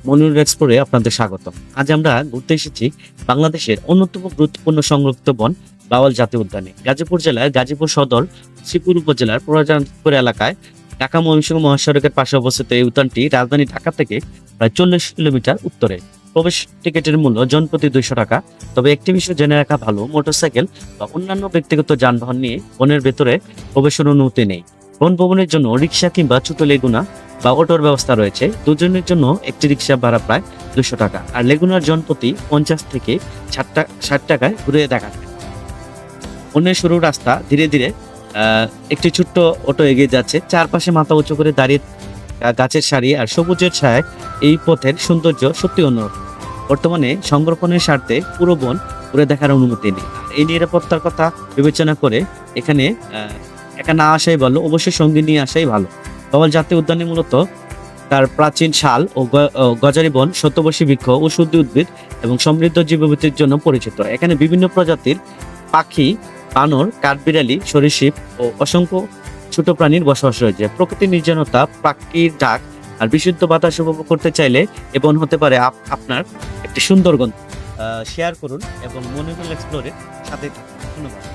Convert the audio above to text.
মনিরুল এক্সপ্লোরে আপনাদের স্বাগত। আজ আমরা ঘুরতে এসেছি বাংলাদেশের অন্যতম গুরুত্বপূর্ণ সংরক্ষিত বন বাওয়াল জাতীয় উদ্যানে। গাজীপুর জেলার গাজীপুর সদর শ্রীপুর উপজেলার পুরাজানপুর এলাকায় ঢাকা ময়মনসিংহ মহাসড়কের পাশে অবস্থিত এই উদ্যানটি রাজধানী ঢাকা থেকে প্রায় 40 কিলোমিটার উত্তরে। প্রবেশ টিকিটের মূল্য জনপ্রতি 200 টাকা। তবে একটি বিষয় জেনে রাখা ভালো, মোটরসাইকেল বা অন্যান্য ব্যক্তিগত যানবাহন নিয়ে বনের ভেতরে প্রবেশের অনুমতি নেই। বন ভ্রমণের জন্য রিক্সা কিংবা ছোট লেগুনা বা অটোর ব্যবস্থা রয়েছে। দুজনের জন্য একটি রিক্সা ভাড়া প্রায় 200 টাকা, আর লেগুনার জনপ্রতি 50 থেকে 60 টাকায় ঘুরে দেখা যায়। বনের সরু রাস্তা ধীরে ধীরে একটি ছোট্ট অটো এগিয়ে যাচ্ছে। চারপাশে মাথা উঁচু করে দাঁড়িয়ে গাছের সারি আর সবুজের ছায়ায় এই পথের সৌন্দর্য সত্যি অন্যরকম। বর্তমানে সংরক্ষণের স্বার্থে পুরো বন ঘুরে দেখার অনুমতি নেই। এই নিরাপত্তার কথা বিবেচনা করে এখানে একা না আসাই ভালো, অবশ্যই সঙ্গী নিয়ে আসাই ভালো। বাওয়াল জাতীয় উদ্যানে মূলত তার প্রাচীন শাল ও গজারি বন, শতবর্ষী বৃক্ষ, ঔষধি উদ্ভিদ এবং সমৃদ্ধ জীববৈচিত্র্যের জন্য পরিচিত। এখানে বিভিন্ন প্রজাতির পাখি, বানর, কাঠবিড়ালি, সরীসৃপ ও অসংখ্য ছোট প্রাণীর বসবাস রয়েছে। প্রকৃতির নির্জনতা, পাখির ডাক আর বিশুদ্ধ বাতাস উপভোগ করতে চাইলে এ বন হতে পারে আপনার একটি সুন্দর গন্তব্য। শেয়ার করুন এবং মনিরুল এক্সপ্লোরের সাথে থাকুন। ধন্যবাদ।